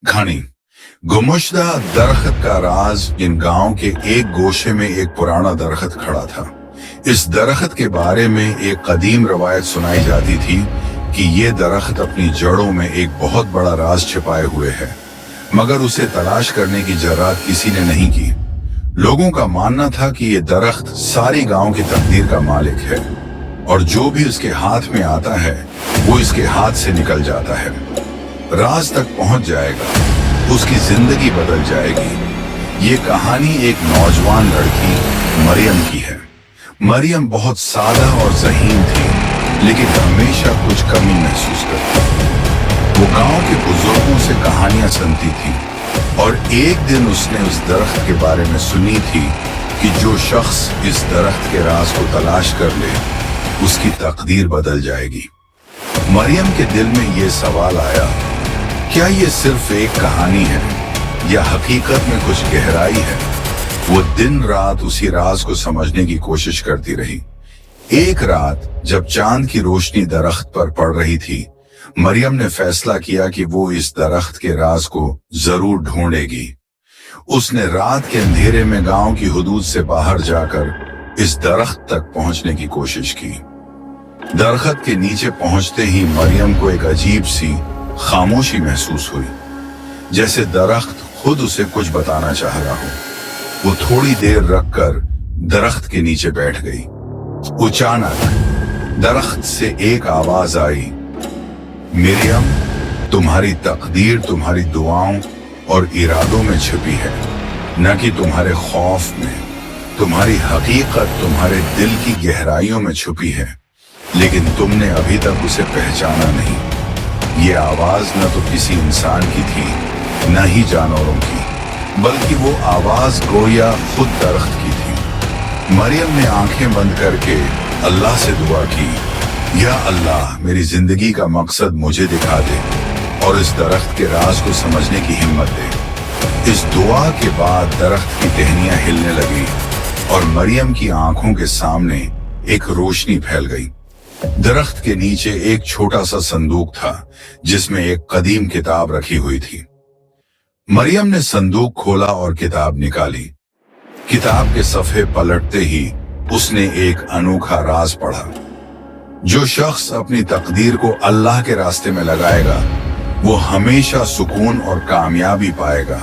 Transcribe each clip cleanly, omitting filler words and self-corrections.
घनी गुमशुदा दरख्त का राज। इन गांव के एक गोशे में एक पुराना दरख्त खड़ा था। इस दरख्त के बारे में एक कदीम रवायत सुनाई जाती थी कि ये दरख्त अपनी जड़ों में एक बहुत बड़ा राज छिपाए हुए है, मगर उसे तलाश करने की जरूरत किसी ने नहीं की। लोगों का मानना था कि ये दरख्त सारी गांव की तकदीर का मालिक है और जो भी उसके हाथ में आता है वो इसके हाथ से निकल जाता है, राज तक पहुंच जाएगा, उसकी जिंदगी बदल जाएगी। ये कहानी एक नौजवान लड़की मरियम की है। मरियम बहुत सादा और ज़हीन थी, लेकिन हमेशा कुछ कमी महसूस करती। वो गांव के बुजुर्गों से कहानियां सुनती थी और एक दिन उसने उस दरख्त के बारे में सुनी थी कि जो शख्स इस दरख्त के राज को तलाश कर ले उसकी तकदीर बदल जाएगी। मरियम के दिल में ये सवाल आया, क्या ये सिर्फ एक कहानी है या हकीकत में कुछ गहराई है? वो दिन रात उसी राज को समझने की कोशिश करती रही। एक रात जब चांद की रोशनी दरख्त पर पड़ रही थी, मरियम ने फैसला किया कि वो इस दरख्त के राज को जरूर ढूंढेगी। उसने रात के अंधेरे में गांव की हुदूद से बाहर जाकर इस दरख्त तक पहुंचने की कोशिश की। दरख्त के नीचे पहुंचते ही मरियम को एक अजीब सी खामोशी महसूस हुई, जैसे दरख्त खुद उसे कुछ बताना चाह रहा हो। वो थोड़ी देर रखकर दरख्त के नीचे बैठ गई। अचानक दरख्त से एक आवाज आई, मरियम, तुम्हारी तकदीर तुम्हारी दुआओं और इरादों में छिपी है, न कि तुम्हारे खौफ में। तुम्हारी हकीकत तुम्हारे दिल की गहराइयों में छुपी है, लेकिन तुमने अभी तक उसे पहचाना नहीं। ये आवाज न तो किसी इंसान की थी, न ही जानवरों की, बल्कि वो आवाज गोया खुद दरख्त की थी। मरियम ने आंखें बंद करके अल्लाह से दुआ की, या अल्लाह, मेरी जिंदगी का मकसद मुझे दिखा दे और इस दरख्त के राज को समझने की हिम्मत दे। इस दुआ के बाद दरख्त की टहनियां हिलने लगी और मरियम की आंखों के सामने एक रोशनी फैल गई। दरख्त के नीचे एक छोटा सा संदूक था जिसमें एक कदीम किताब रखी हुई थी। मरियम ने संदूक खोला और किताब निकाली। किताब के सफ़े पलटते ही उसने एक अनोखा राज पढ़ा। जो शख्स अपनी तकदीर को अल्लाह के रास्ते में लगाएगा वो हमेशा सुकून और कामयाबी पाएगा।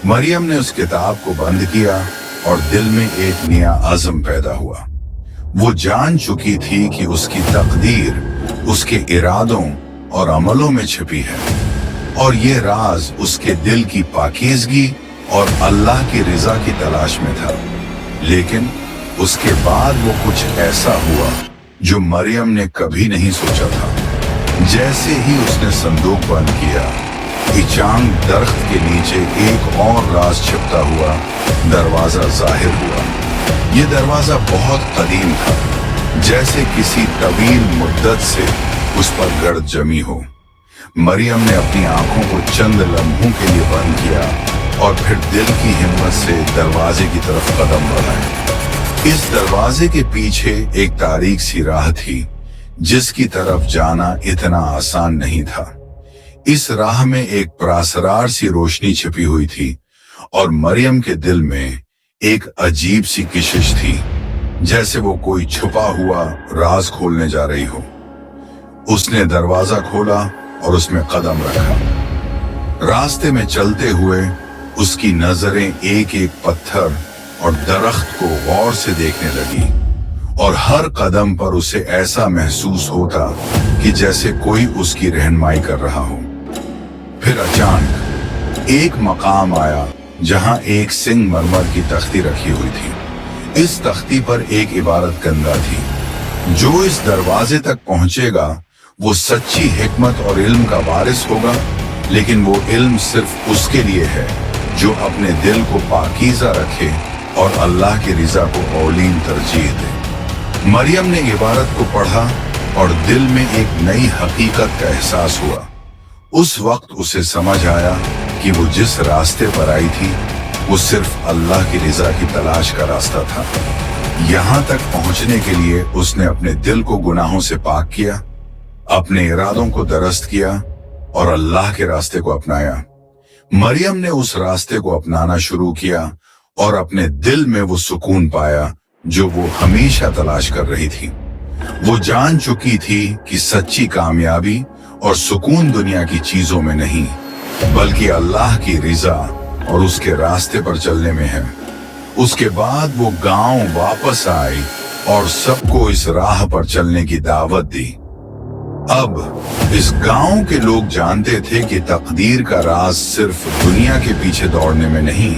मरियम ने उस किताब को बंद किया और दिल में एक नया अज़्म पैदा हुआ। वो जान चुकी थी कि उसकी तकदीर उसके इरादों और अमलों में छिपी है और ये राज उसके दिल की पाकीज़गी और अल्लाह की रिजा की तलाश में था। लेकिन उसके बाद वो कुछ ऐसा हुआ जो मरियम ने कभी नहीं सोचा था। जैसे ही उसने संदूक बंद किया, इचांग दरख्त के नीचे एक और राज छिपता हुआ दरवाजा जाहिर हुआ। ये दरवाजा बहुत कदीम था, जैसे किसी तवील मुद्दत से उस पर गर्द जमी हो। मरियम ने अपनी आंखों को चंद लम्हों के लिए बंद किया और फिर दिल की हिम्मत से दरवाजे की तरफ कदम बढ़ाए। इस दरवाजे के पीछे एक तारीख सी राह थी जिसकी तरफ जाना इतना आसान नहीं था। इस राह में एक प्रासरार सी रोशनी छिपी हुई थी और मरियम के दिल में एक अजीब सी कशिश थी, जैसे वो कोई छुपा हुआ राज खोलने जा रही हो। उसने दरवाजा खोला और उसमें कदम रखा। रास्ते में चलते हुए उसकी नजरें एक एक पत्थर और दरख्त को गौर से देखने लगी और हर कदम पर उसे ऐसा महसूस होता कि जैसे कोई उसकी रहनुमाई कर रहा हो। फिर अचानक एक मकाम आया जहां एक सिंगमरमर की तख्ती रखी हुई थी। इस तख्ती पर एक इबारत गंगा थी, जो इस दरवाजे तक पहुंचेगा वो सच्ची हिकमत और इल्म का वारिस होगा, लेकिन वो इल्म सिर्फ उसके लिए है जो अपने दिल को पाकीज़ा रखे और अल्लाह की रिजा को औलीन तरजीह दे। मरियम ने इबारत को पढ़ा और दिल में एक नई हकीकत का एहसास हुआ। उस वक्त उसे समझ आया कि वो जिस रास्ते पर आई थी वो सिर्फ अल्लाह की रिजा की तलाश का रास्ता था। यहाँ तक पहुँचने के लिए उसने अपने दिल को गुनाहों से पाक किया, अपने इरादों को दुरुस्त किया और अल्लाह के रास्ते को अपनाया। मरियम ने उस रास्ते को अपनाना शुरू किया और अपने दिल में वो सुकून पाया जो वो हमेशा तलाश कर रही थी। वो जान चुकी थी कि सच्ची कामयाबी और सुकून दुनिया की चीजों में नहीं, बल्कि अल्लाह की रिजा और उसके रास्ते पर चलने में है। उसके बाद वो गांव वापस आई और सबको इस राह पर चलने की दावत दी। अब इस गांव के लोग जानते थे कि तकदीर का राज सिर्फ दुनिया के पीछे दौड़ने में नहीं,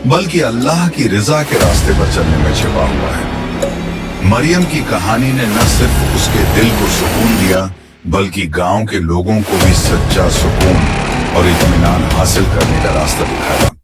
बल्कि अल्लाह की रिजा के रास्ते पर चलने में छिपा हुआ है। मरियम की कहानी ने न सिर्फ उसके दिल को सुकून दिया, बल्कि गांव के लोगों को भी सच्चा सुकून और इत्मीनान हासिल करने का रास्ता दिखाया।